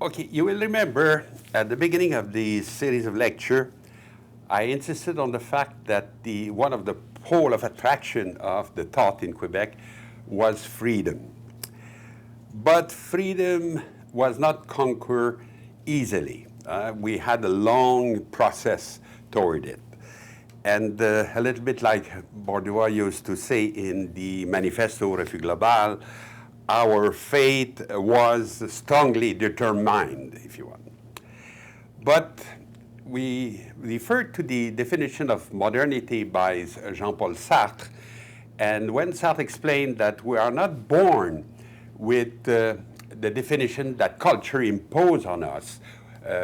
Okay, you will remember at the beginning of the series of lecture, I insisted on the fact that one of the pole of attraction of the thought in Quebec was freedom. But freedom was not conquered easily. We had a long process toward it. And a little bit like Bourdieu used to say in the Manifesto Refus Global, our fate was strongly determined, if you want. But we refer to the definition of modernity by Jean-Paul Sartre, and when Sartre explained that we are not born with the definition that culture imposed on us,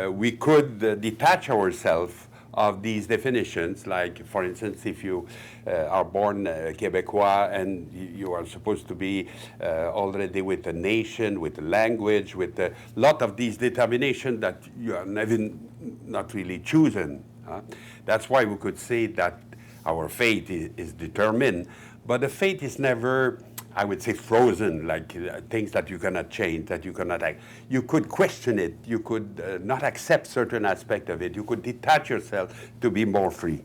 we could detach ourselves of these definitions, like, for instance, if you are born Québécois and you are supposed to be already with a nation, with a language, with a lot of these determinations that you are not really chosen. That's why we could say that our fate is determined, but the fate is never, I would say, frozen, like things that you cannot change, that you cannot act. You could question it. You could not accept certain aspect of it. You could detach yourself to be more free.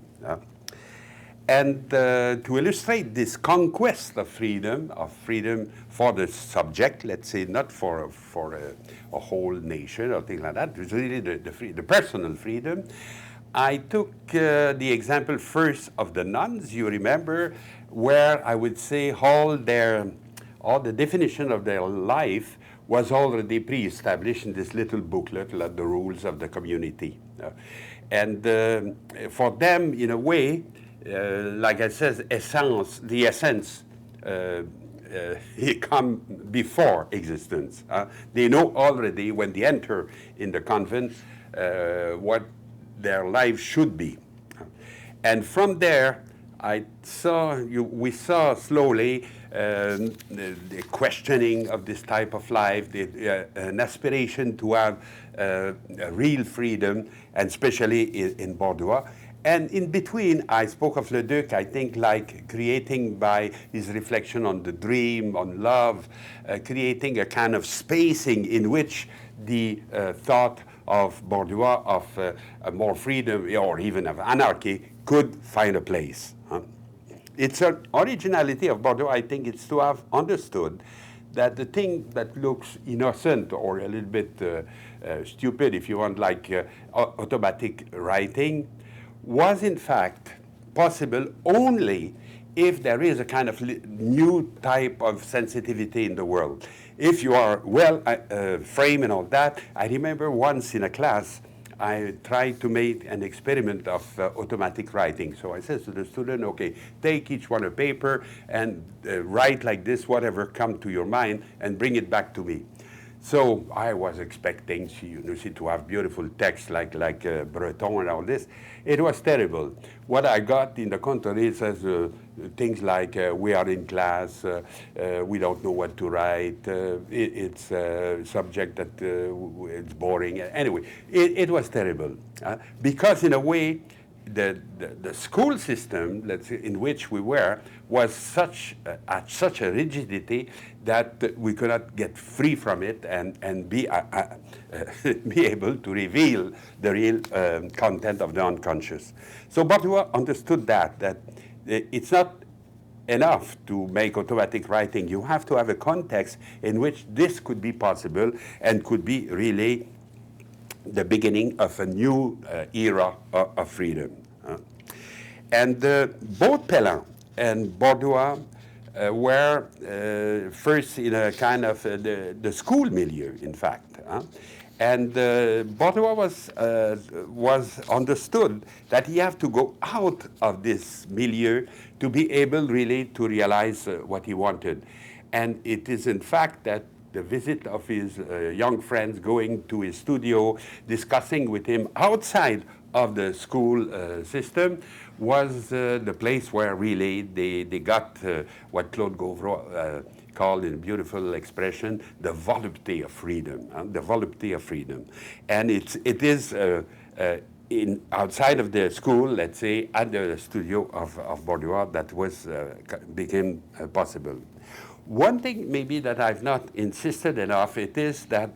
And to illustrate this conquest of freedom for the subject, let's say, not for a whole nation or things like that, it's really the personal freedom. I took the example first of the nuns, you remember, where I would say all the definition of their life was already pre-established in this little booklet, like the rules of the community. And for them, in a way, like I said, the essence, it come before existence. They know already when they enter in the convent what their life should be. And from there, we saw slowly the questioning of this type of life, an aspiration to have a real freedom, and especially in Bourdieu. And in between, I spoke of Leduc, I think, like creating by his reflection on the dream, on love, creating a kind of spacing in which the thought of Bourdieu, of more freedom, or even of anarchy, could find a place. It's an originality of Bourdieu, I think, it's to have understood that the thing that looks innocent or a little bit stupid, if you want, like automatic writing, was in fact possible only if there is a kind of new type of sensitivity in the world. If you are well framed and all that, I remember once in a class, I tried to make an experiment of automatic writing. So I said to the student, okay, take each one a paper and write like this, whatever come to your mind, and bring it back to me. So I was expecting to have beautiful text like Breton and all this. It was terrible. What I got in the contrary says things like we are in class, we don't know what to write, it's a subject that it's boring. Anyway, it was terrible because in a way the school system, let's say, in which we were, was at such a rigidity that we could not get free from it and be able to reveal the real content of the unconscious. So Bourdieu understood that it's not enough to make automatic writing. You have to have a context in which this could be possible and could be really the beginning of a new era of freedom. And both Pelin and Bourdieu were first in a kind of the school milieu, in fact. And Bourdieu was understood that he had to go out of this milieu to be able really to realize what he wanted. And it is in fact that the visit of his young friends going to his studio, discussing with him outside of the school system was the place where really they got what Claude Gauvreau called in a beautiful expression, the volupté of freedom, the volupté of freedom. And it is outside of the school, let's say, at the studio of Bourdieu that became possible. One thing maybe that I've not insisted enough, it is that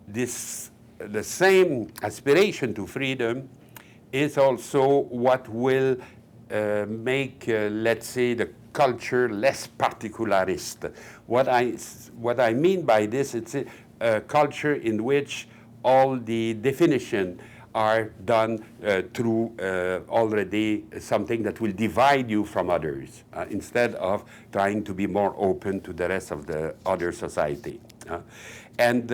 the same aspiration to freedom is also what will make, let's say, the culture less particularist. What I mean by this, it's a culture in which all the definition are done through already something that will divide you from others, instead of trying to be more open to the rest of the other society. And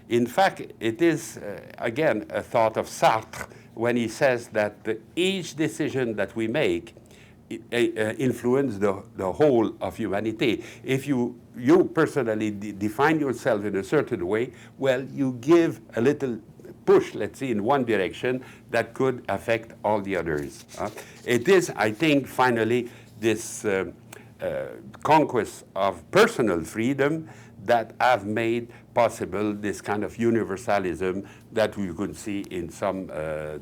in fact, it is, again, a thought of Sartre when he says that each decision that we make influence the whole of humanity. If you personally define yourself in a certain way, well, you give a little push, let's say, in one direction that could affect all the others. It is, I think, finally, this conquest of personal freedom that have made possible this kind of universalism that we could see in some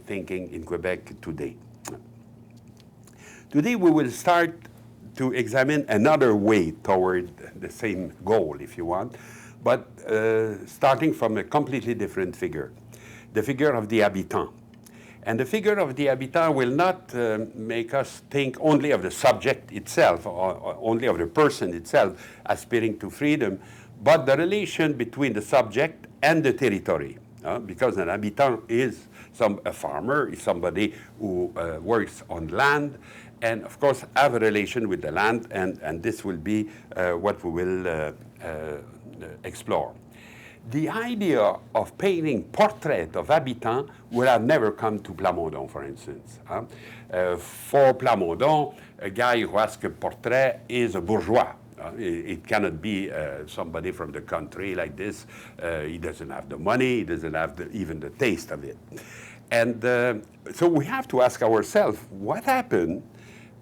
thinking in Quebec today. Today we will start to examine another way toward the same goal, if you want, but starting from a completely different figure, the figure of the habitant. And the figure of the habitant will not make us think only of the subject itself, or only of the person itself aspiring to freedom, but the relation between the subject and the territory. Because an habitant is a farmer, is somebody who works on land, and of course have a relation with the land, and this will be what we will explore. The idea of painting portrait of habitants would have never come to Plamondon, for instance. For Plamondon, a guy who asks a portrait is a bourgeois. It cannot be somebody from the country like this. He doesn't have the money, he doesn't have even the taste of it. And so we have to ask ourselves, what happened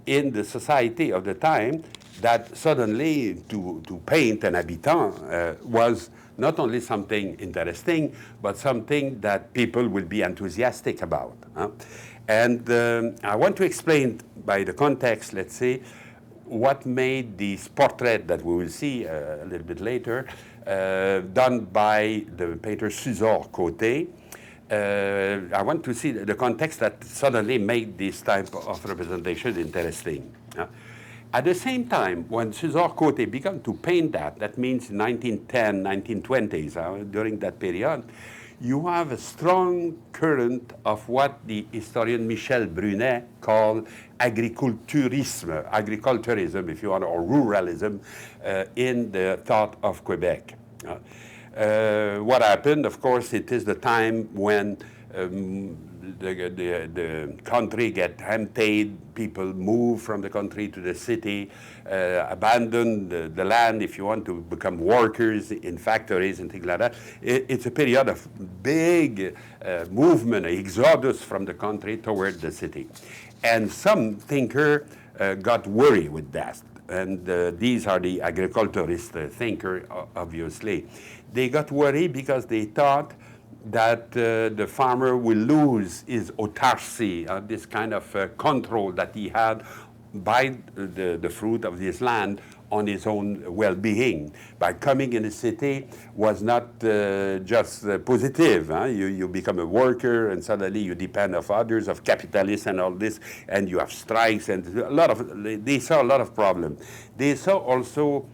in the society of the time that suddenly to paint an habitant was not only something interesting, but something that people will be enthusiastic about. And I want to explain by the context, let's say, what made this portrait that we will see a little bit later, done by the painter Suzor Côté. I want to see the context that suddenly made this type of representation interesting. At the same time, when Suzor Côté began to paint that means 1910, 1920s, during that period, you have a strong current of what the historian Michel Brunet called agriculturism, if you want, or ruralism, in the thought of Quebec. What happened, of course, it is the time when the country get emptied, people move from the country to the city, abandon the land, if you want, to become workers in factories and things like that. It's a period of big movement, exodus from the country toward the city. And some thinker got worried with that. And these are the agriculturist thinker, obviously. They got worried because they thought that the farmer will lose his autarcy, this kind of control that he had by the fruit of his land on his own well-being. By coming in the city was not just positive. You become a worker and suddenly you depend on others, of capitalists and all this, and you have strikes and they saw a lot of problems. They saw also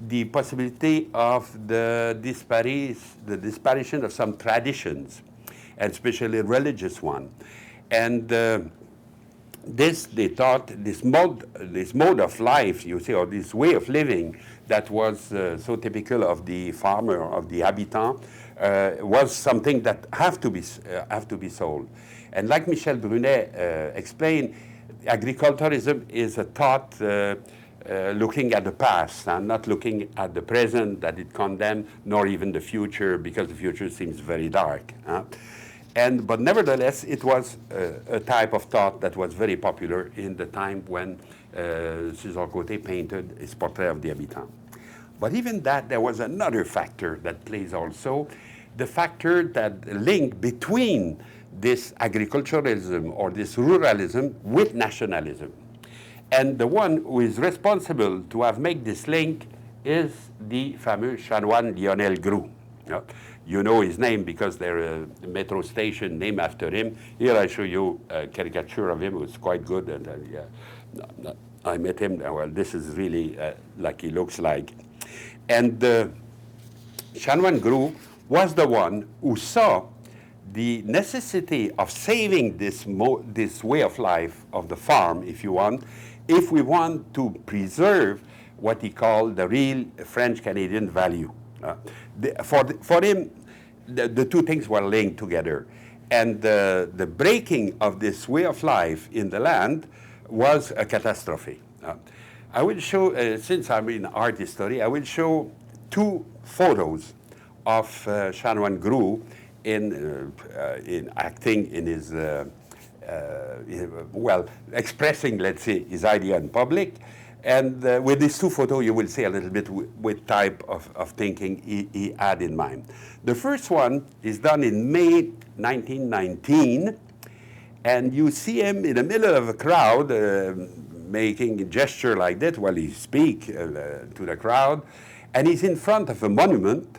the possibility of the disparition of some traditions, and especially religious one. And this, they thought, this mode of life, you see, or this way of living that was so typical of the farmer, of the habitant, was something that have to be sold. And like Michel Brunet explained, agriculturalism is a thought looking at the past and not looking at the present that it condemns, nor even the future, because the future seems very dark. But nevertheless, it was a type of thought that was very popular in the time when Suzor Côté painted his portrait of the habitant. But even that, there was another factor that plays also, the factor that link between this agriculturalism or this ruralism with nationalism. And the one who is responsible to have made this link is the famous chanoine Lionel Groulx. You know his name because there's a metro station named after him. Here I show you a caricature of him. It was quite good. And yeah, I met him. Well, this is really like he looks like. And Juan Guru was the one who saw the necessity of saving this way of life of the farm, if you want, if we want to preserve what he called the real French-Canadian value. For him, the two things were linked together. And the breaking of this way of life in the land was a catastrophe. I will show, since I'm in art history, I will show two photos of Juan Guru in acting in his, well, expressing, let's say, his idea in public. And with these two photos, you will see a little bit what type of thinking he had in mind. The first one is done in May 1919, and you see him in the middle of a crowd making a gesture like that while he speaks to the crowd, and he's in front of a monument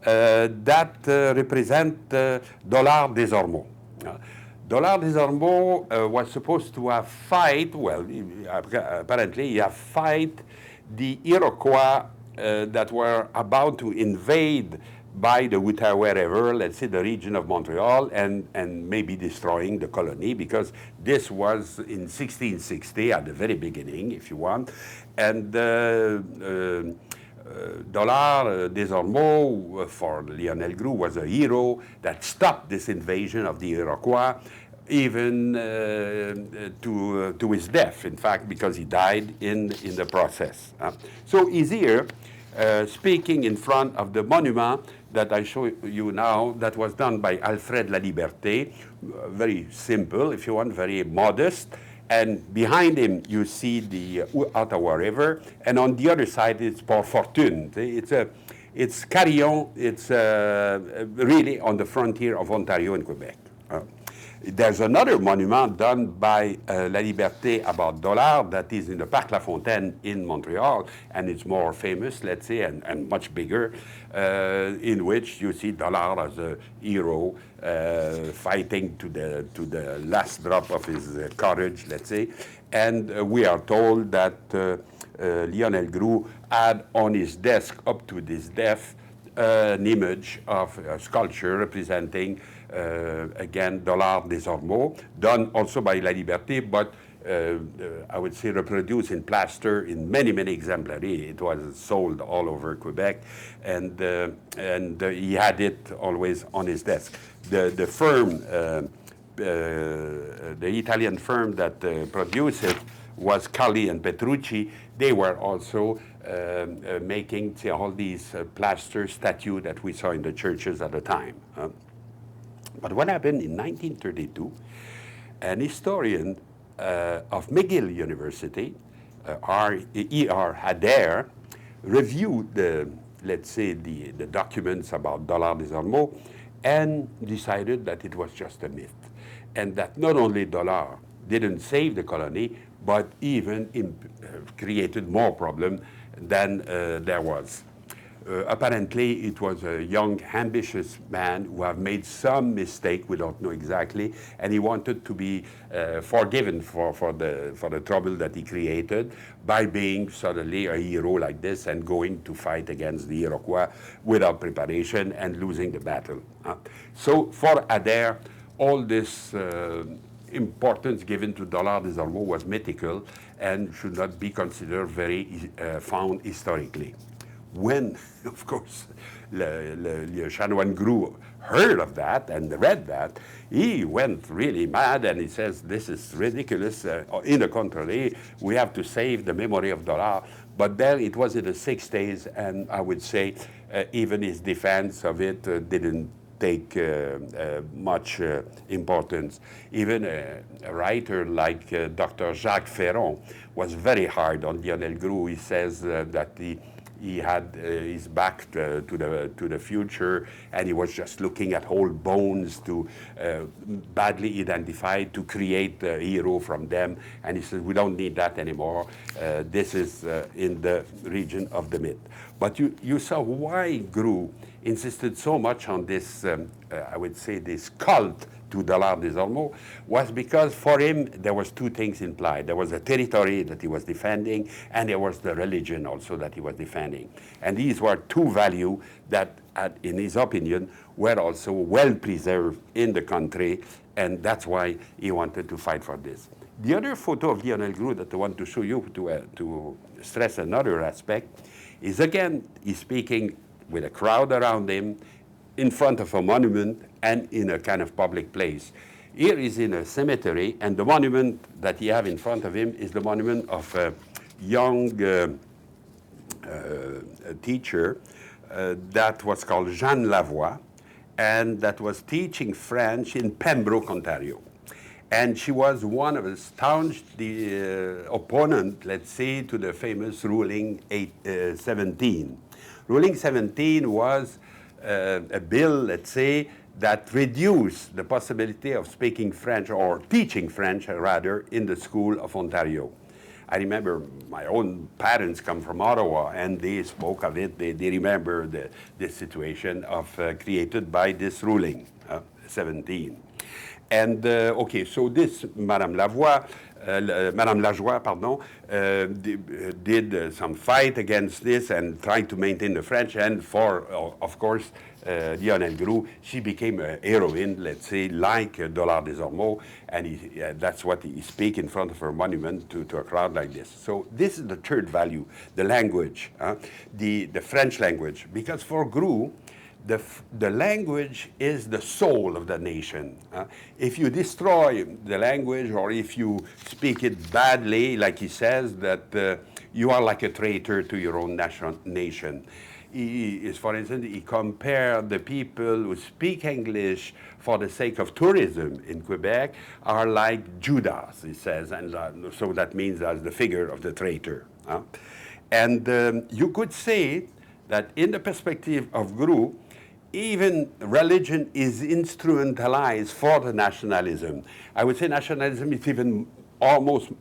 that represents Dollard des Ormeaux. Dollard des Ormeaux was supposed to have fight, well, apparently he have fight the Iroquois that were about to invade by the Outaouais River, let's say the region of Montreal, and maybe destroying the colony, because this was in 1660 at the very beginning, if you want. And Dollard des Ormeaux, for Lionel Groux, was a hero that stopped this invasion of the Iroquois, even to his death, in fact, because he died in the process. So he's here speaking in front of the monument that I show you now, that was done by Alfred Laliberte, very simple, if you want, very modest. And behind him, you see the Ottawa River, and on the other side, it's Port Fortune. It's Carillon. It's really on the frontier of Ontario and Quebec. There's another monument done by Laliberte about Dollard that is in the Parc La Fontaine in Montreal, and it's more famous, let's say, and much bigger, in which you see Dollard as a hero fighting to the last drop of his courage, let's say. And we are told that Lionel Groux had on his desk up to this death an image of a sculpture representing again, Dollard des Ormeaux, done also by Laliberte, but I would say reproduced in plaster in many, many exemplars. It was sold all over Quebec, and he had it always on his desk. The firm, the Italian firm that produced it was Calli and Petrucci. They were also making all these plaster statues that we saw in the churches at the time. But what happened in 1932, an historian of McGill University, E.R. Adair, reviewed let's say, the documents about Dollard des Ormeaux and decided that it was just a myth. And that not only Dollard didn't save the colony, but even created more problem than there was. Apparently, it was a young, ambitious man who have made some mistake, we don't know exactly, and he wanted to be forgiven for the trouble that he created by being suddenly a hero like this and going to fight against the Iroquois without preparation and losing the battle. So for Adair, all this importance given to Dollard des Ormeaux was mythical and should not be considered very found historically. When, of course, Juan Guru heard of that and read that, he went really mad and he says, this is ridiculous. In the contrary, we have to save the memory of Dollard. But then it was in the 60s, and I would say even his defense of it didn't take much importance. Even a writer like Dr. Jacques Ferron was very hard on Lionel Groux. He says that he had his back to the future, and he was just looking at whole bones to badly identified to create a hero from them. And he says, we don't need that anymore. This is in the region of the myth. But you saw why Groux insisted so much on this, I would say, this cult to Dollars des Ormeaux, was because for him there was two things implied. There was a territory that he was defending, and there was the religion also that he was defending. And these were two values that, in his opinion, were also well preserved in the country, and that's why he wanted to fight for this. The other photo of Lionel Groulx that I want to show you to stress another aspect is, again, he's speaking with a crowd around him, in front of a monument, and in a kind of public place. Here he's in a cemetery, and the monument that he have in front of him is the monument of a young teacher that was called Jeanne Lavoie, and that was teaching French in Pembroke, Ontario. And she was one of the staunch opponent, let's say, to the famous Ruling 17. Ruling 17 was a bill, let's say, that reduced the possibility of speaking French, or teaching French, rather, in the school of Ontario. I remember my own parents come from Ottawa, and they spoke of it. They remember the situation of created by this ruling, 17. And, okay, so this Madame Lajoie, did some fight against this and tried to maintain the French. And for, of course, Lionel Groulx, she became a heroine, let's say, like Dollars des Ormeaux, and that's what he speaks in front of her monument to a crowd like this. So this is the third value, the language, the French language, because for Groulx, the language is the soul of the nation. If you destroy the language, or if you speak it badly, like he says, that you are like a traitor to your own nation. For instance, he compared the people who speak English for the sake of tourism in Quebec are like Judas, he says, and so that means as the figure of the traitor. And you could say that in the perspective of Groulx, even religion is instrumentalized for the nationalism. I would say nationalism is even almost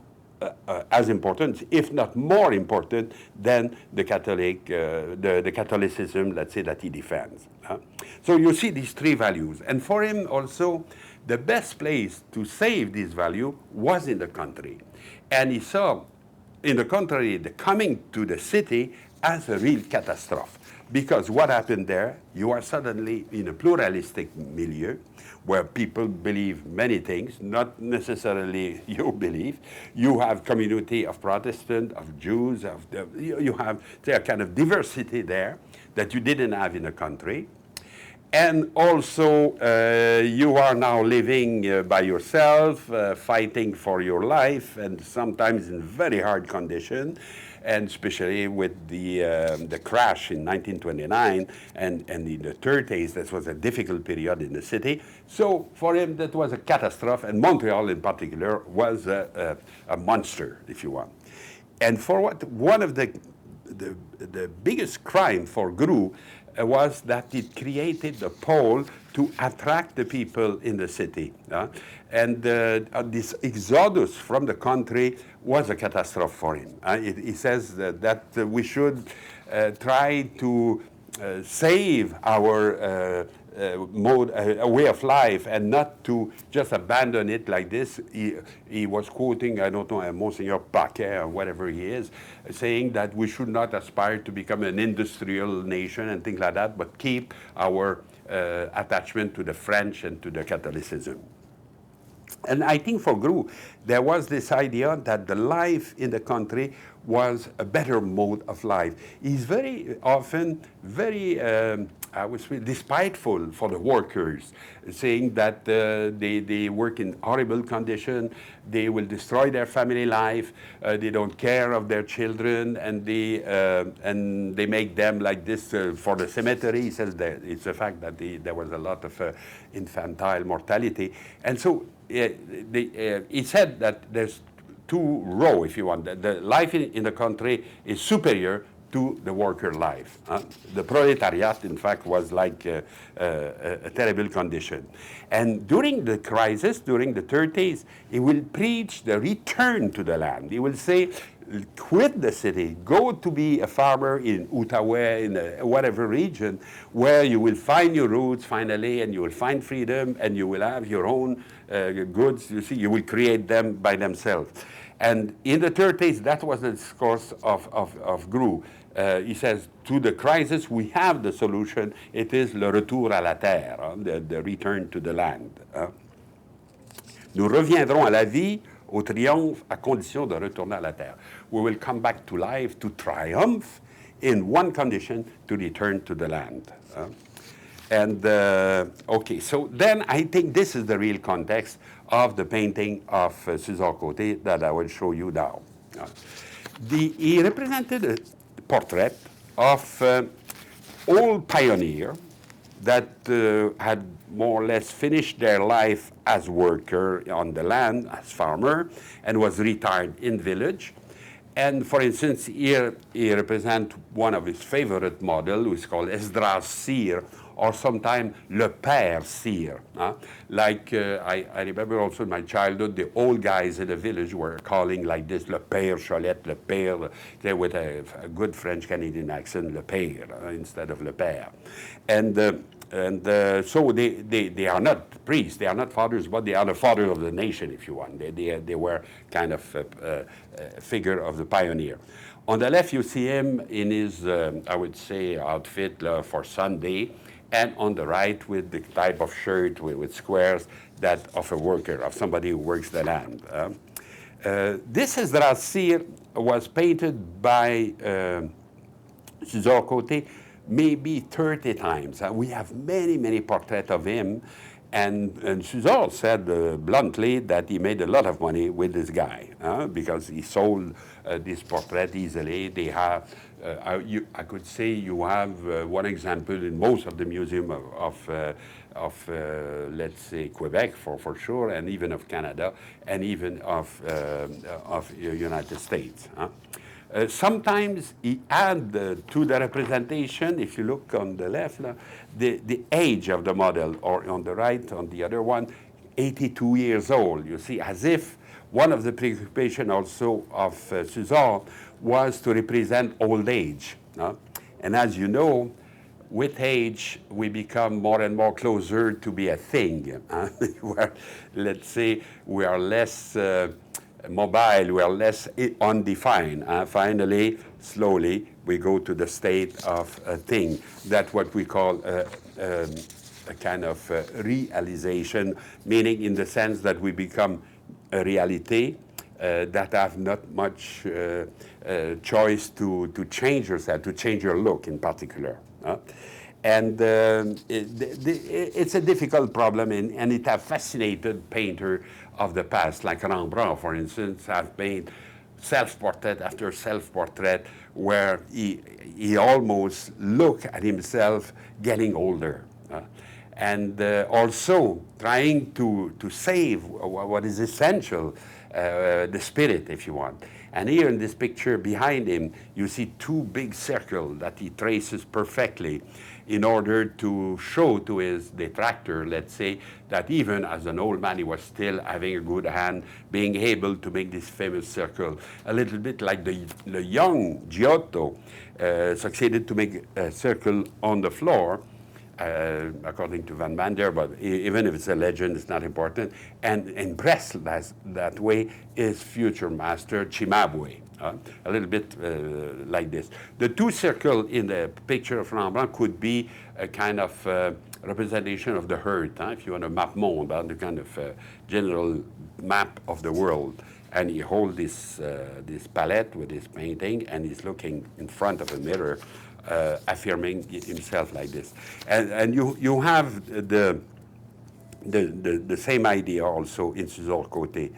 as important, if not more important, than the Catholic, the Catholicism, let's say, that he defends. So you see these three values. And for him also, the best place to save this value was in the country. And he saw, in the country, the coming to the city as a real catastrophe. Because what happened there, you are suddenly in a pluralistic milieu where people believe many things, not necessarily you believe. You have community of Protestant, of Jews, you have a kind of diversity there that you didn't have in the country. And also, you are now living by yourself, fighting for your life, and sometimes in very hard conditions. And especially with the crash in 1929 and in the 30s, that was a difficult period in the city. So for him, that was a catastrophe, and Montreal in particular was a monster, if you want. And for one of the biggest crime for Groulx was that it created a pole to attract the people in the city. And this exodus from the country was a catastrophe for him. He says that we should try to save our way of life and not to just abandon it like this. He was quoting, I don't know, Monsignor Paquet or whatever he is, saying that we should not aspire to become an industrial nation and things like that, but keep our attachment to the French and to the Catholicism. And I think for Groulx, there was this idea that the life in the country was a better mode of life. He's very often very, I would say, despiteful for the workers, saying that they work in horrible conditions, they will destroy their family life, they don't care of their children, and they make them like this for the cemetery. He says that it's a fact that there was a lot of infantile mortality. And so he said that there's two rows, if you want. The life in the country is superior to the worker life. The proletariat, in fact, was like a terrible condition. And during the crisis, during the 30s, he will preach the return to the land. He will say, quit the city, go to be a farmer in Outaouais, in whatever region, where you will find your roots finally, and you will find freedom, and you will have your own goods. You see, you will create them by themselves. And in the third place, that was the discourse of Guru. He says, to the crisis, we have the solution. It is le retour à la terre, the return to the land. Nous reviendrons à la vie, au triomphe, à condition de retourner à la terre. We will come back to life, to triumph, in one condition, to return to the land. Okay, so then I think this is the real context of the painting of César Côté that I will show you now. He represented a portrait of old pioneer that had more or less finished their life as worker on the land, as farmer, and was retired in village. And for instance, here he represents one of his favorite models, who is called Esdras Sire, or sometimes Le Père Sire. Like I remember also in my childhood, the old guys in the village were calling like this, Le Père Cholette, Le Père, with a good French-Canadian accent, Le Père, instead of Le Père. So they are not priests, they are not fathers, but they are the fathers of the nation, if you want. They were kind of a figure of the pioneer. On the left, you see him in his, I would say, outfit for Sunday, and on the right with the type of shirt with squares that of a worker, of somebody who works the land. This Esdras Sire was painted by César Côté maybe 30 times. We have many, many portraits of him, and César said bluntly that he made a lot of money with this guy because he sold this portrait easily. They have, I could say you have one example in most of the museum of let's say, Quebec for sure, and even of Canada, and even of United States. Sometimes he add to the representation, if you look on the left, the age of the model, or on the right, on the other one, 82 years old. You see, as if one of the preoccupations also of César was to represent old age. And as you know, with age, we become more and more closer to be a thing. Where, let's say, we are less mobile, we are less undefined. Finally, slowly, we go to the state of a thing. That's what we call a kind of realization, meaning in the sense that we become a reality that have not much choice to change yourself, to change your look in particular. And it's a difficult problem, and it has fascinated painters of the past, like Rembrandt, for instance, have made self-portrait after self-portrait where he almost look at himself getting older. And also trying to save what is essential, the spirit, if you want. And here in this picture behind him, you see two big circles that he traces perfectly in order to show to his detractor, let's say, that even as an old man, he was still having a good hand, being able to make this famous circle. A little bit like the young Giotto succeeded to make a circle on the floor, according to Van Mander, but even if it's a legend, it's not important. And impressed that way is future master Cimabue. A little bit like this. The two circles in the picture of Rembrandt could be a kind of representation of the herd, if you want a map monde, the kind of general map of the world. And he holds this palette with his painting, and he's looking in front of a mirror, affirming himself like this. And you have the same idea also in César Côté,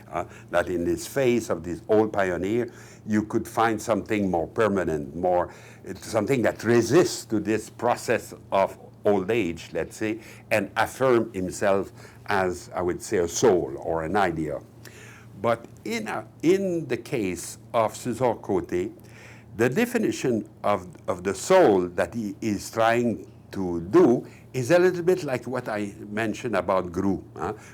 that in this face of this old pioneer, you could find something more permanent, something that resists to this process of old age, let's say, and affirm himself as, I would say, a soul or an idea. But in the case of César Côté, the definition of the soul that he is trying to do is a little bit like what I mentioned about Guru,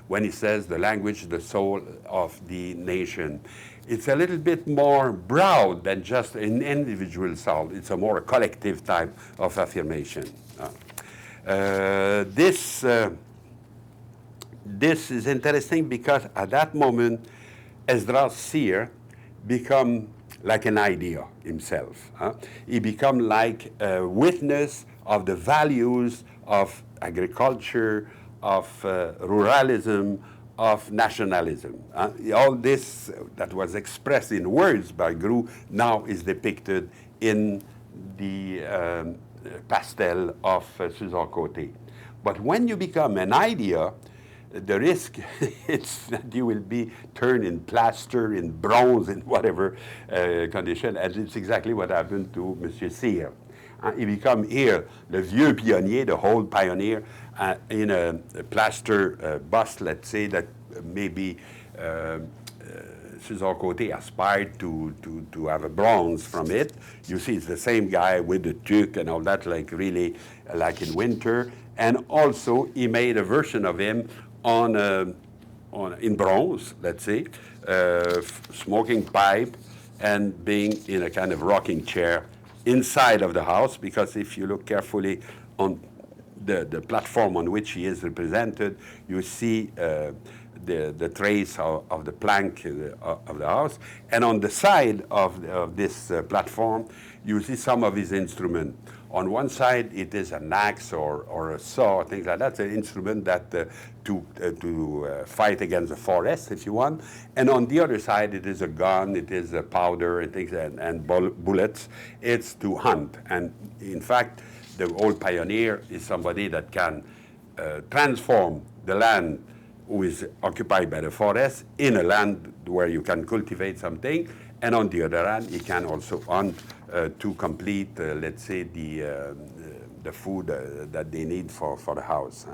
when he says the language, the soul of the nation. It's a little bit more broad than just an individual soul. It's a more collective type of affirmation. This is interesting because at that moment, Esdras Seer become like an idea himself. He become like a witness of the values of agriculture, of ruralism, of nationalism. All this that was expressed in words by Gru now is depicted in the pastel of Suzanne Côté. But when you become an idea, the risk is that you will be turned in plaster, in bronze, in whatever condition, and it's exactly what happened to Monsieur Cyr. He become here the vieux pionnier, the whole pioneer, in a plaster bust, let's say, that maybe Suzanne Côté aspired to have a bronze from it. You see, it's the same guy with the tuque and all that, like really like in winter. And also, he made a version of him in bronze, let's say, smoking pipe and being in a kind of rocking chair inside of the house, because if you look carefully on the platform on which he is represented, you see the trace of the plank of the house. And on the side of this platform, you see some of his instruments. On one side, it is an axe or a saw, things like that. It's an instrument that to fight against the forest, if you want. And on the other side, it is a gun, it is a powder, and things and bullets. It's to hunt. And in fact, the old pioneer is somebody that can transform the land who is occupied by the forest in a land where you can cultivate something. And on the other hand, he can also hunt to complete, let's say, the food that they need for the house.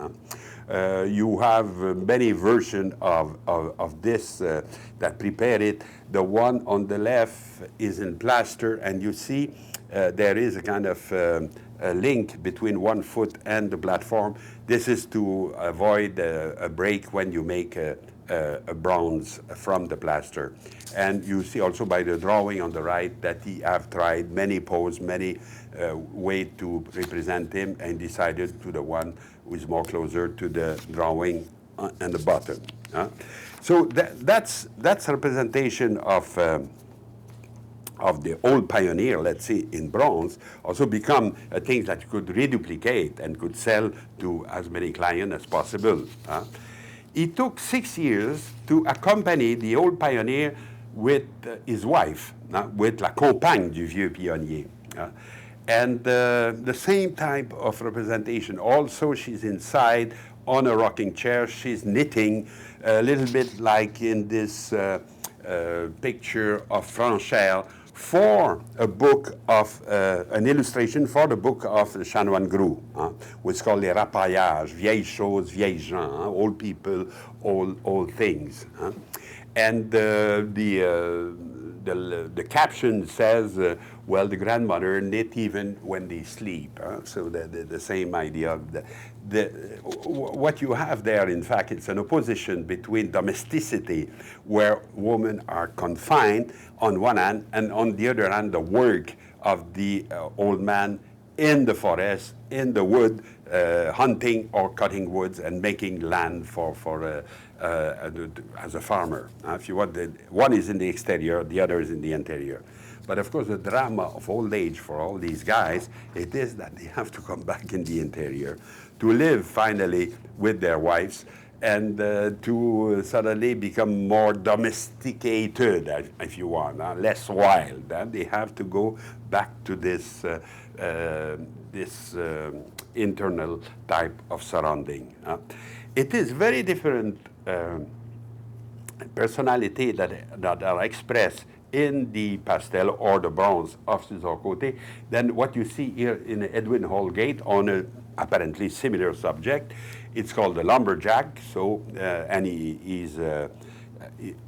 You have many versions of this that prepare it. The one on the left is in plaster, and you see there is a kind of a link between 1 foot and the platform. This is to avoid a break when you make a bronze from the plaster. And you see also by the drawing on the right that he have tried many poses, many ways to represent him, and decided to the one who is more closer to the drawing on the bottom. So that's a representation of the old pioneer, let's say, in bronze, also become a thing that you could reduplicate and could sell to as many clients as possible. It took 6 years to accompany the old pioneer with his wife, with la compagne du vieux pionnier. And the same type of representation. Also, she's inside on a rocking chair. She's knitting, a little bit like in this picture of Franchère, for a book of, an illustration for the book of Juan Guru, which is called Les Rapaillages, vieilles choses, vieilles gens, old people, old things. And the caption says, well, the grandmother knit even when they sleep. So the same idea of what you have there, in fact, it's an opposition between domesticity, where women are confined on one hand, and on the other hand, the work of the old man in the forest, in the wood, hunting or cutting woods and making land as a farmer. If you want, one is in the exterior, the other is in the interior. But of course, the drama of old age for all these guys, it is that they have to come back in the interior to live finally with their wives and to suddenly become more domesticated, if you want, less wild. They have to go back to this internal type of surrounding. It is very different personality that are expressed in the pastel or the bronze of Suzanne Côté than what you see here in Edwin Holgate on a apparently similar subject. It's called the Lumberjack. So, and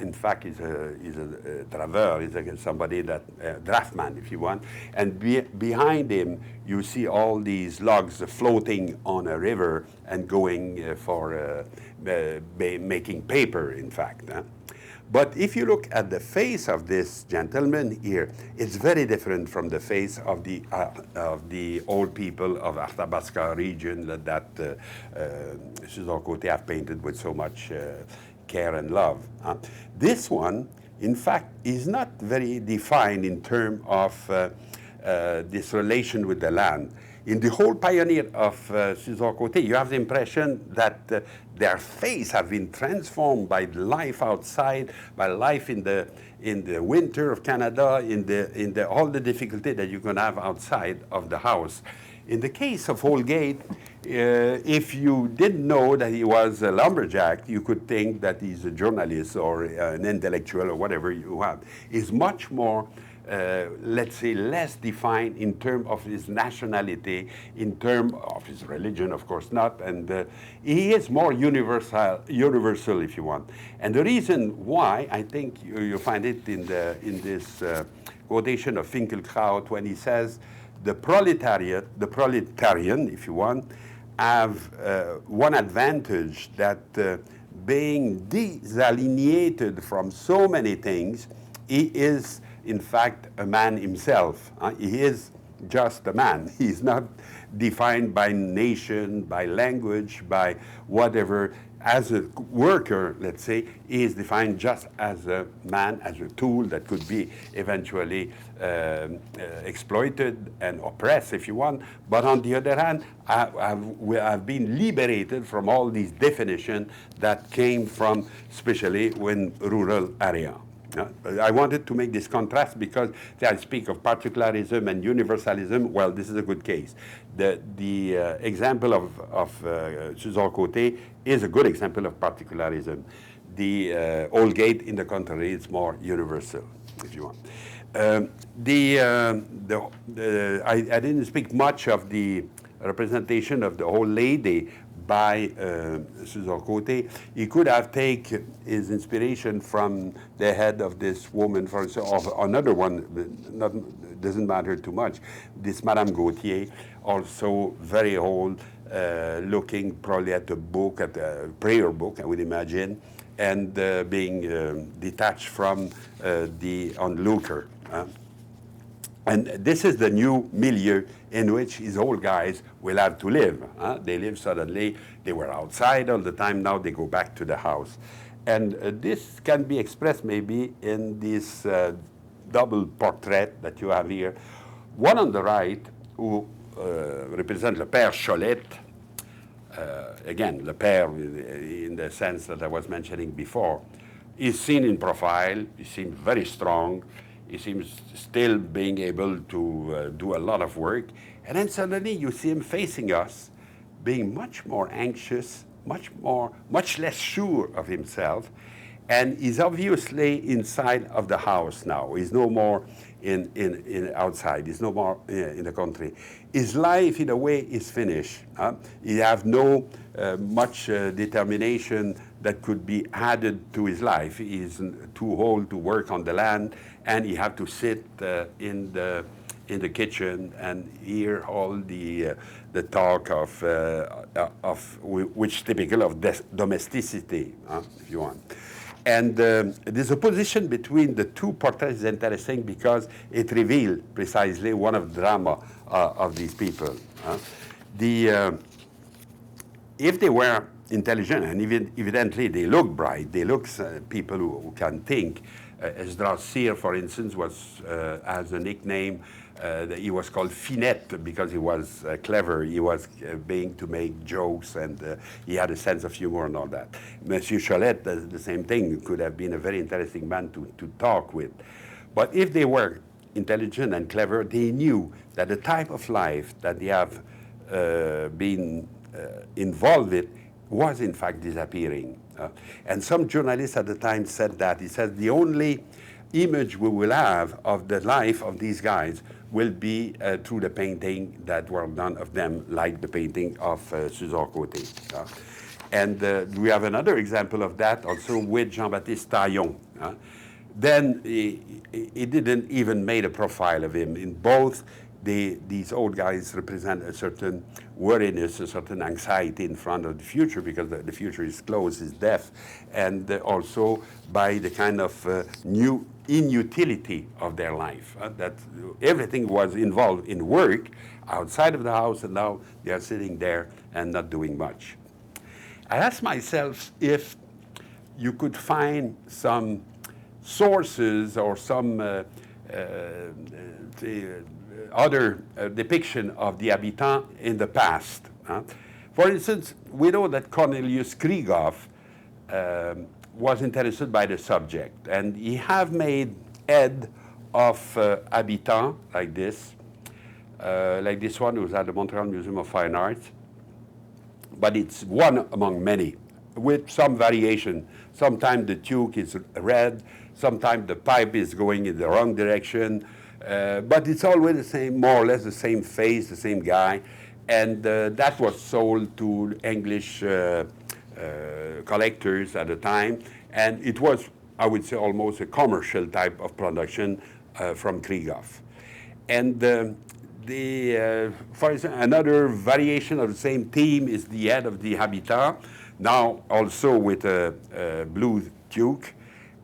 in fact, is a draveur, somebody that, draftman, if you want. And behind him, you see all these logs floating on a river and going for making paper, in fact. But if you look at the face of this gentleman here, it's very different from the face of the old people of Athabasca region that César Côté have painted with so much care and love. This one, in fact, is not very defined in terms of this relation with the land. In the whole pioneer of César Côté, you have the impression that their face have been transformed by life outside, by life in the winter of Canada, in all the difficulty that you can have outside of the house. In the case of Holgate, if you didn't know that he was a lumberjack, you could think that he's a journalist or an intellectual or whatever you have. He's much more, let's say, less defined in terms of his nationality, in terms of his religion, of course not, and he is more universal, if you want. And the reason why, I think you find it in this quotation of Finkielkraut when he says, the proletarian, if you want, have one advantage, that being disalienated from so many things, he is, in fact, a man himself. He is just a man. He's not defined by nation, by language, by whatever. As a worker, let's say, he is defined just as a man, as a tool that could be eventually exploited and oppressed, if you want. But on the other hand, we have been liberated from all these definitions that came from, especially in rural area. I wanted to make this contrast because I speak of particularism and universalism. Well, this is a good case. The example of César Côté is a good example of particularism. The old gate, in the contrary, is more universal, if you want. I didn't speak much of the representation of the old lady by César Côté. He could have taken his inspiration from the head of this woman, for example, of another one, doesn't matter too much, this Madame Gauthier, also very old, looking probably at a book, at a prayer book, I would imagine, and being detached from the onlooker. And this is the new milieu in which these old guys will have to live. They live suddenly, they were outside all the time, now they go back to the house. And this can be expressed maybe in this double portrait that you have here. One on the right, who represents Le Père Cholette. Again, Le Père, in the sense that I was mentioning before, is seen in profile, he seems very strong, he seems still being able to do a lot of work. And then suddenly you see him facing us, being much more anxious, much less sure of himself. And he's obviously inside of the house now. He's no more in outside. He's no more in the country. His life, in a way, is finished. He have no much determination that could be added to his life. He's too old to work on the land, and he have to sit in the kitchen and hear all the talk of which is typical of domesticity, if you want. And this opposition between the two portraits is interesting because it reveals precisely one of the drama of these people. If they were intelligent, and evidently they look bright, they look people who can think. Esdras Cyr, for instance, has a nickname. He was called Finette because he was clever. He was being to make jokes, and he had a sense of humor and all that. Monsieur Cholette, the same thing, could have been a very interesting man to talk with. But if they were intelligent and clever, they knew that the type of life that they have been involved with was in fact disappearing. And some journalists at the time said that. He said the only image we will have of the life of these guys will be through the painting that were done of them, like the painting of César Côté. And we have another example of that also with Jean-Baptiste Taillon. Then he didn't even make a profile of him. In both, these old guys represent a certain worriness, a certain anxiety in front of the future, because the future is close, is death, and also by the kind of new inutility of their life. That everything was involved in work outside of the house, and now they are sitting there and not doing much. I asked myself if you could find some sources or some other depiction of the habitant in the past. For instance, we know that Cornelius Krieghoff was interested by the subject, and he have made head of habitant like this one who's at the Montreal Museum of Fine Arts, but it's one among many, with some variation. Sometimes the tube is red, sometimes the pipe is going in the wrong direction, but it's always the same, more or less the same face, the same guy, and that was sold to English collectors at the time, and it was, I would say, almost a commercial type of production from Krieghoff. And for example, another variation of the same theme is the head of the habitant, now also with a blue toque,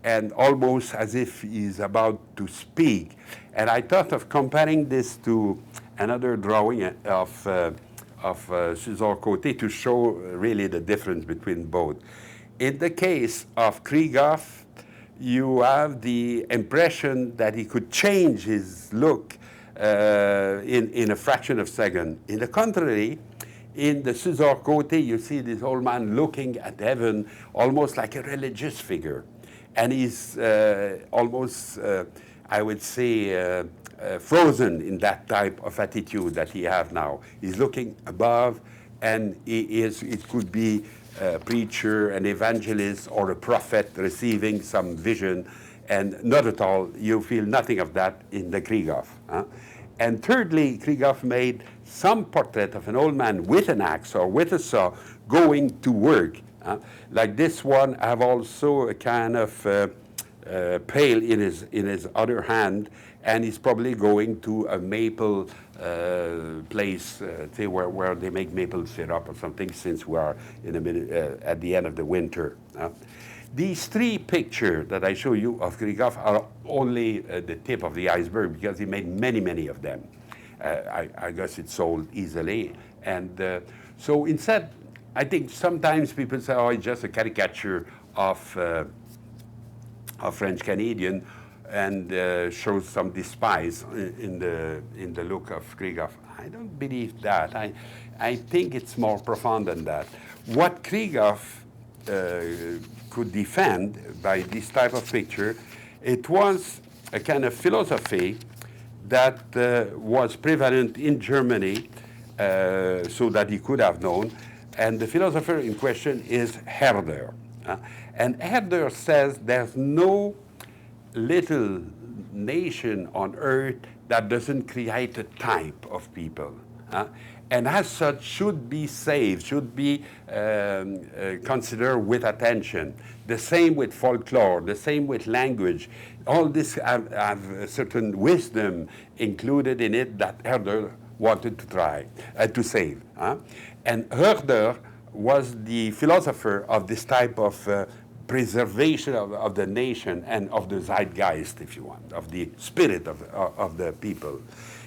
and almost as if he's about to speak. And I thought of comparing this to another drawing of César Côté to show really the difference between both. In the case of Krieghoff, you have the impression that he could change his look in a fraction of a second. In the contrary, in the César Côté, you see this old man looking at heaven almost like a religious figure. And he's almost, I would say, frozen in that type of attitude that he has now. He's looking above, and it could be a preacher, an evangelist, or a prophet receiving some vision, and not at all, you feel nothing of that in the Krieghoff. And thirdly, Krieghoff made some portrait of an old man with an axe or with a saw going to work. Like this one, have also a kind of pail in his other hand, and he's probably going to a maple place, say where they make maple syrup or something, since we are at the end of the winter. These three pictures that I show you of Krieghoff are only the tip of the iceberg, because he made many, many of them. I guess it sold easily. And so instead, I think sometimes people say, oh, it's just a caricature of French Canadian, and shows some despise in the look of Krieghoff. I don't believe that. I think it's more profound than that. What Krieghoff could defend by this type of picture, it was a kind of philosophy that was prevalent in Germany, so that he could have known. And the philosopher in question is Herder. And Herder says there's no little nation on earth that doesn't create a type of people. And as such should be saved, should be considered with attention. The same with folklore, the same with language. All this have a certain wisdom included in it that Herder wanted to try, to save. And Herder was the philosopher of this type of preservation of the nation and of the zeitgeist, if you want, of the spirit of the people.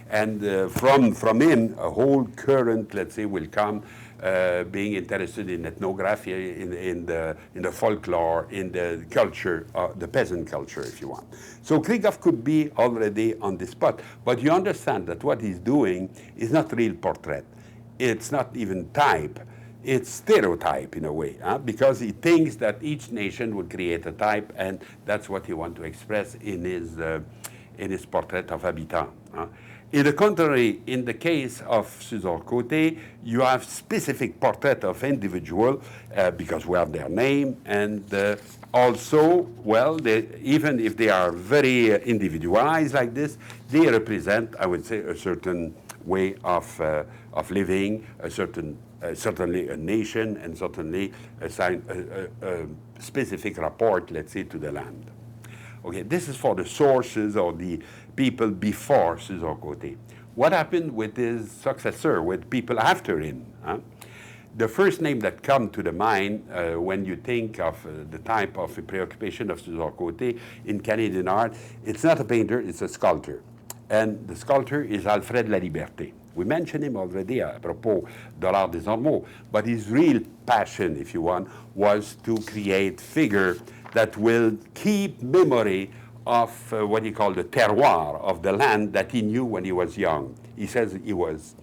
And from him, a whole current, let's say, will come, being interested in ethnography, in the folklore, in the culture, the peasant culture, if you want. So Krieghoff could be already on the spot. But you understand that what he's doing is not real portrait. It's not even type. It's stereotype in a way, because he thinks that each nation will create a type, and that's what he wants to express in his portrait of habitant. In the contrary, in the case of César Côté, you have specific portrait of individual, because we have their name, and also, well, even if they are very individualized like this, they represent, I would say, a certain way of living, a certain certainly a nation, and certainly a specific rapport, let's say, to the land. Okay, this is for the sources or the people before César Côté. What happened with his successor, with people after him? Huh? The first name that comes to the mind when you think of the type of preoccupation of César Côté in Canadian art, it's not a painter, it's a sculptor. And the sculptor is Alfred Laliberte. We mentioned him already à propos de l'art des ormeaux, but his real passion, if you want, was to create figures that will keep memory of what he called the terroir of the land that he knew when he was young. He says he was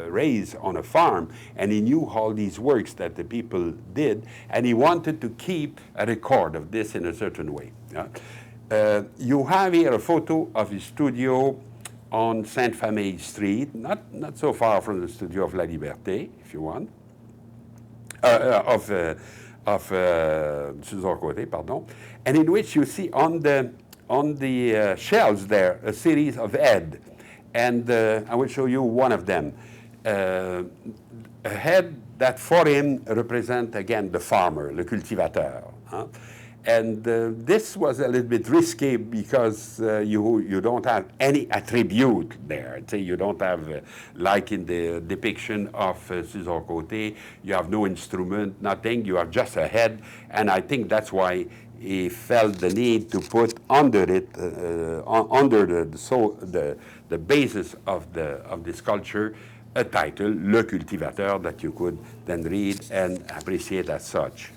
raised on a farm, and he knew all these works that the people did, and he wanted to keep a record of this in a certain way. You have here a photo of his studio on Sainte-Famille Street, not so far from the studio of Laliberte, if you want, of César Côté, pardon, and in which you see on the shelves there a series of heads. And I will show you one of them. A head that for him represent, again, the farmer, le cultivateur. Huh? And this was a little bit risky because you don't have any attribute there. So you don't have, like in the depiction of César Côté, you have no instrument, nothing, you have just a head. And I think that's why he felt the need to put under it, under the basis of the sculpture, a title, Le Cultivateur, that you could then read and appreciate as such.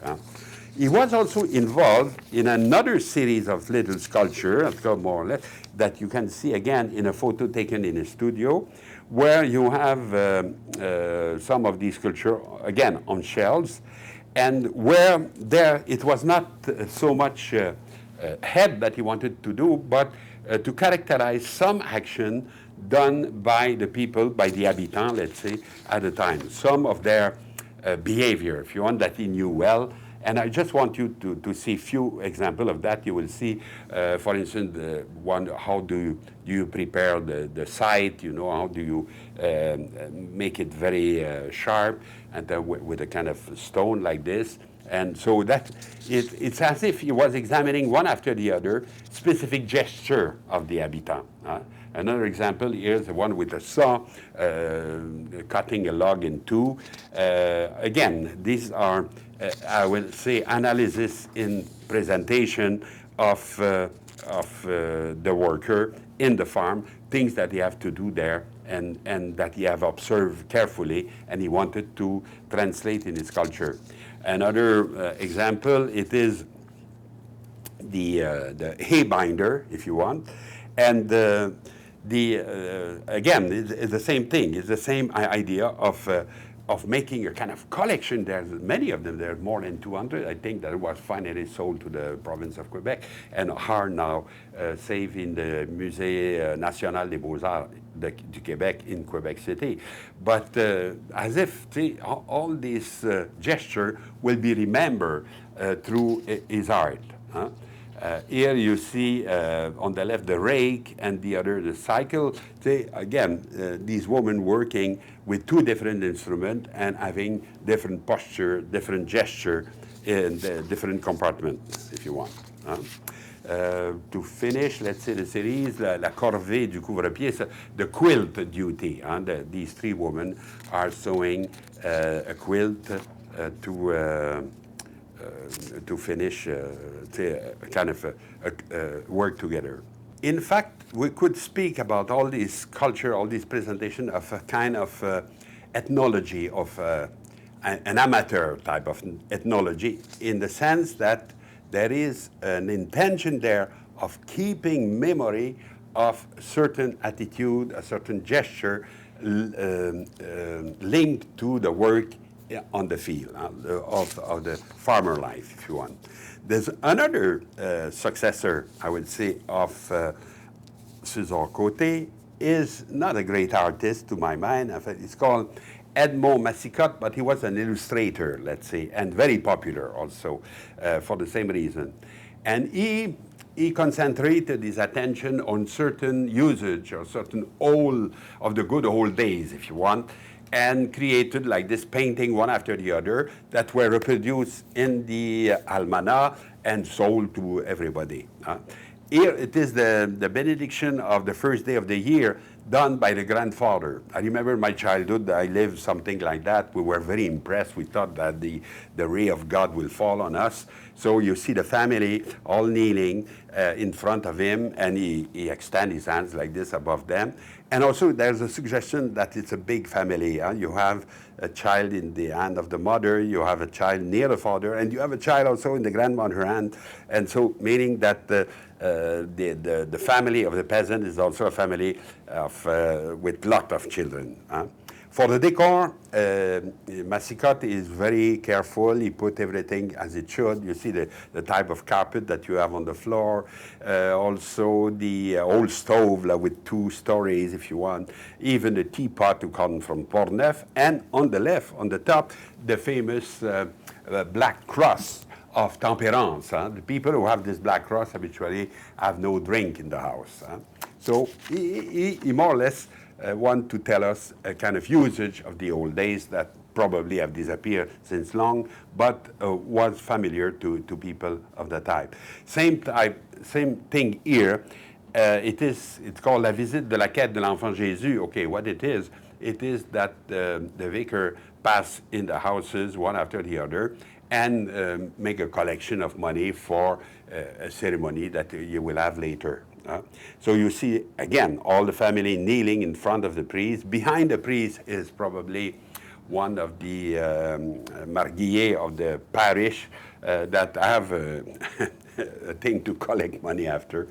He was also involved in another series of little sculpture, more or less, that you can see again in a photo taken in a studio, where you have some of these sculptures, again, on shelves, and where there it was not so much head that he wanted to do, but to characterize some action done by the people, by the habitants, let's say, at the time. Some of their behavior, if you want, that he knew well. And I just want you to see a few examples of that. You will see, for instance, one, how do you prepare the site, you know, how do you make it very sharp, and with a kind of stone like this. And so that it's as if he was examining one after the other specific gesture of the habitant. Another example here is the one with a saw cutting a log in two. Again, these are, I will say, analysis in presentation of the worker in the farm, things that he have to do there and that he have observed carefully, and he wanted to translate in his culture. Another example, it is the hay binder, if you want, and again, it's the same thing. It's the same idea of making a kind of collection. There's many of them. There are more than 200. I think that was finally sold to the province of Quebec and are now saved in the Musée National des Beaux-Arts du Québec in Quebec City. But as if all these gestures will be remembered through his art. Huh? Here you see on the left the rake and the other the cycle. Again, these women working with two different instruments and having different posture, different gesture in the different compartments, if you want. To finish, let's say the series, la corvée du couvre-pied, the quilt duty. These three women are sewing a quilt to finish kind of work together. In fact, we could speak about all this culture, all this presentation of a kind of ethnology, of an amateur type of ethnology, in the sense that there is an intention there of keeping memory of certain attitude, a certain gesture linked to the work on the field of the farmer life, if you want. There's another successor, I would say, of César Côté, is not a great artist to my mind. In fact, it's called Admo Marquez, but he was an illustrator, let's say, and very popular also for the same reason. And he concentrated his attention on certain usage or certain of the good old days, if you want, and created like this painting one after the other that were reproduced in the almanach and sold to everybody. Here it is the benediction of the first day of the year done by the grandfather. I remember my childhood, I lived something like that. We were very impressed. We thought that the ray of God will fall on us. So you see the family all kneeling in front of him, and he extends his hands like this above them. And also there's a suggestion that it's a big family. You have a child in the hand of the mother, you have a child near the father, and you have a child also in the grandmother's hand. And so meaning that the family of the peasant is also a family of, with lot of children. For the decor, Massicotte is very careful. He put everything as it should. You see the type of carpet that you have on the floor. Also the old stove with 2 stories, if you want. Even the teapot to come from Portneuf. And on the left, on the top, the famous black cross of temperance. The people who have this black cross habitually have no drink in the house. So he more or less want to tell us a kind of usage of the old days that probably have disappeared since long, but was familiar to people of the type. Same thing here. It's called La Visite de la Quête de l'Enfant Jésus. Okay, what it is that the vicar pass in the houses one after the other and make a collection of money for a ceremony that you will have later. So you see, again, all the family kneeling in front of the priest. Behind the priest is probably one of the marguilliers of the parish that have a thing to collect money after.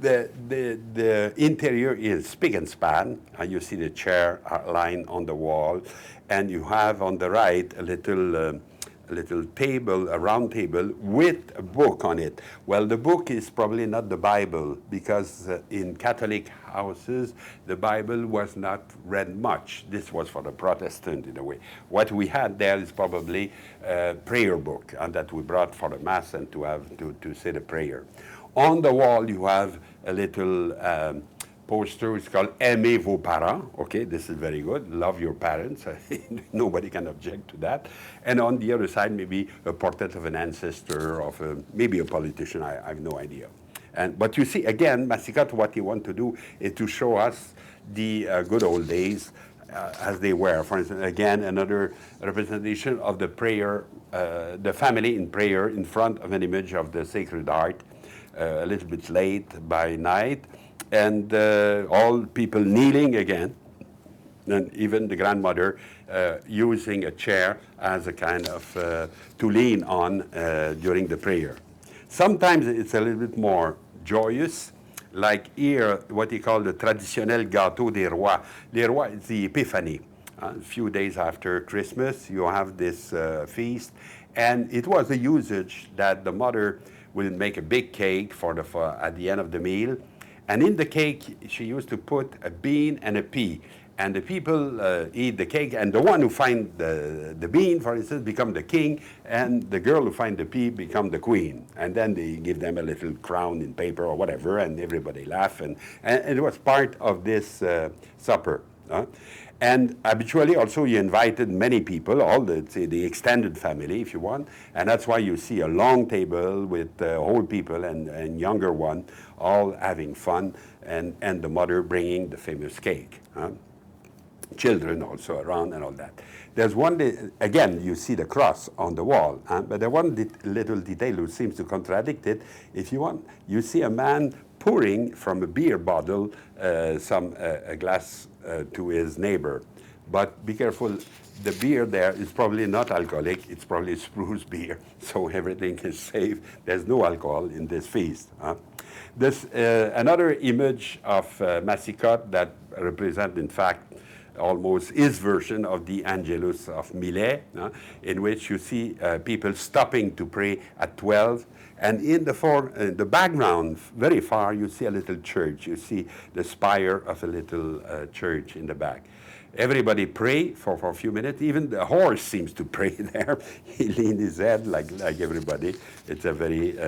The interior is spick and span. You see the chair line on the wall, and you have on the right a little table, a round table with a book on it. Well, the book is probably not the Bible, because in Catholic houses, the Bible was not read much. This was for the Protestant in a way. What we had there is probably a prayer book, and that we brought for the Mass and to have to say the prayer. On the wall, you have a little poster. It's called Aimez vos parents. Okay, this is very good. Love your parents. Nobody can object to that. And on the other side, maybe a portrait of an ancestor, of maybe a politician. I have no idea. But you see, again, Massicotte, what he wants to do is to show us the good old days as they were. For instance, again, another representation of the prayer, the family in prayer in front of an image of the Sacred Heart, a little bit late by night. And all people kneeling again, and even the grandmother using a chair as a kind of to lean on during the prayer. Sometimes it's a little bit more joyous, like here, what he called the traditionnel gâteau des rois. Les rois is the Epiphany. A few days after Christmas, you have this feast, and it was a usage that the mother will make a big cake for at the end of the meal. And in the cake, she used to put a bean and a pea. And the people eat the cake, and the one who finds the bean, for instance, become the king, and the girl who finds the pea become the queen. And then they give them a little crown in paper or whatever, and everybody laugh. And it was part of this supper. And habitually also you invited many people, all the extended family, if you want. And that's why you see a long table with old people and younger one all having fun, and the mother bringing the famous cake. Children also around and all that. There's one, again, you see the cross on the wall, but there's one little detail which seems to contradict it. If you want, you see a man pouring from a beer bottle a glass to his neighbor. But be careful, the beer there is probably not alcoholic, it's probably spruce beer, so everything is safe. There's no alcohol in this feast. There's another image of Massicotte that represents, in fact, almost his version of the Angelus of Millet, in which you see people stopping to pray at 12. And in the background, very far, you see a little church. You see the spire of a little church in the back. Everybody pray for a few minutes. Even the horse seems to pray there. He leaned his head like everybody. It's a very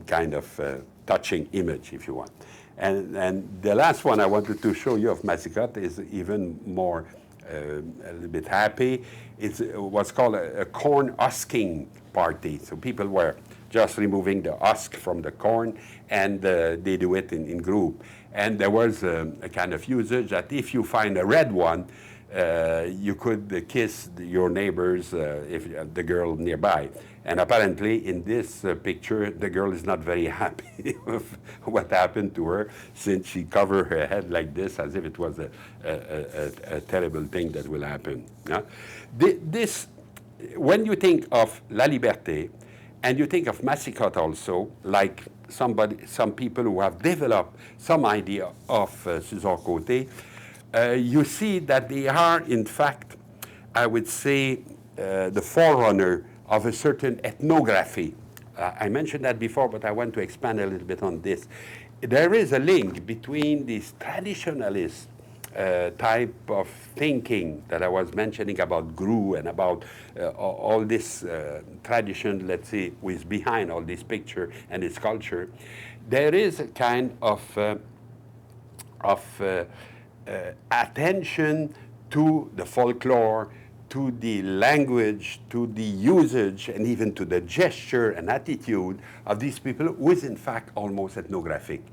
kind of touching image, if you want. And the last one I wanted to show you of Massicotte is even more a little bit happy. It was called a corn husking party. So people were just removing the husk from the corn, and they do it in group. And there was a kind of usage that if you find a red one, you could kiss your neighbors, if the girl nearby. And apparently, in this picture, the girl is not very happy with what happened to her, since she covered her head like this, as if it was a terrible thing that will happen. This, when you think of Laliberte, and you think of Massicotte also, like some people who have developed some idea of Suzor-Côté, you see that they are, in fact, I would say, the forerunner of a certain ethnography. I mentioned that before, but I want to expand a little bit on this. There is a link between this traditionalist type of thinking that I was mentioning about Guru and about all this tradition, let's say, who is behind all this picture and this culture. There is a kind of attention to the folklore, to the language, to the usage, and even to the gesture and attitude of these people, who is in fact almost ethnographic.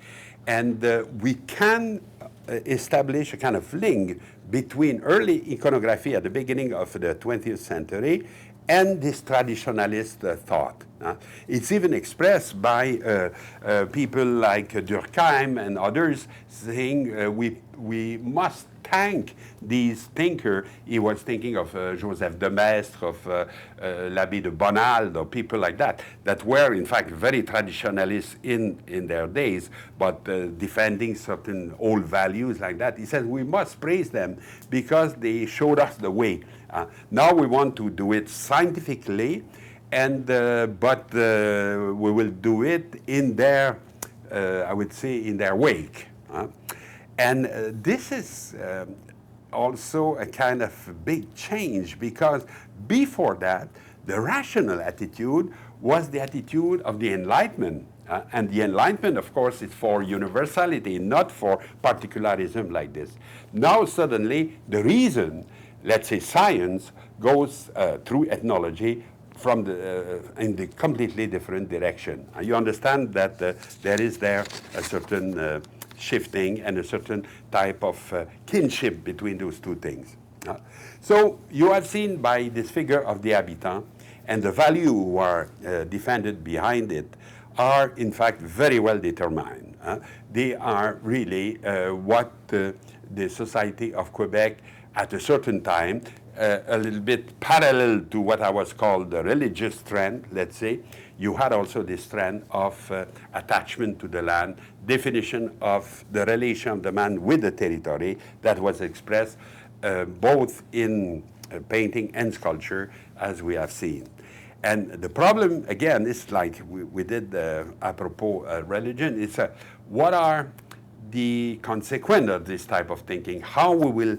And we can establish a kind of link between early iconography at the beginning of the 20th century and this traditionalist thought. It's even expressed by people like Durkheim and others, saying we must thank these thinkers. He was thinking of Joseph de Maistre, of l'Abbé de Bonald, or people like that, that were in fact very traditionalists in their days, but defending certain old values like that. He says we must praise them because they showed us the way. Now we want to do it scientifically, and but we will do it in their, I would say, in their wake. And this is also a kind of big change, because before that, the rational attitude was the attitude of the Enlightenment. And the Enlightenment, of course, is for universality, not for particularism like this. Now suddenly, the reason, let's say science, goes through ethnology from in the completely different direction. You understand that there is there a certain shifting and a certain type of kinship between those two things. So you have seen by this figure of the habitant, and the value who are defended behind it are in fact very well determined. They are really what the society of Quebec at a certain time, a little bit parallel to what I was called the religious trend, let's say. You had also this trend of attachment to the land, definition of the relation of the man with the territory that was expressed both in painting and sculpture, as we have seen. And the problem, again, is like we did apropos religion, it's what are the consequences of this type of thinking? How we will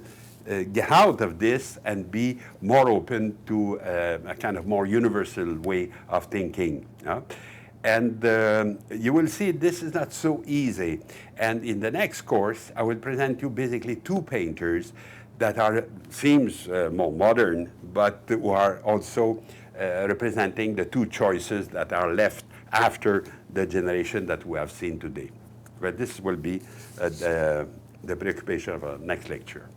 get out of this and be more open to a kind of more universal way of thinking. And you will see this is not so easy. And in the next course, I will present you basically two painters that are, seems more modern, but who are also representing the two choices that are left after the generation that we have seen today. But this will be the preoccupation of our next lecture.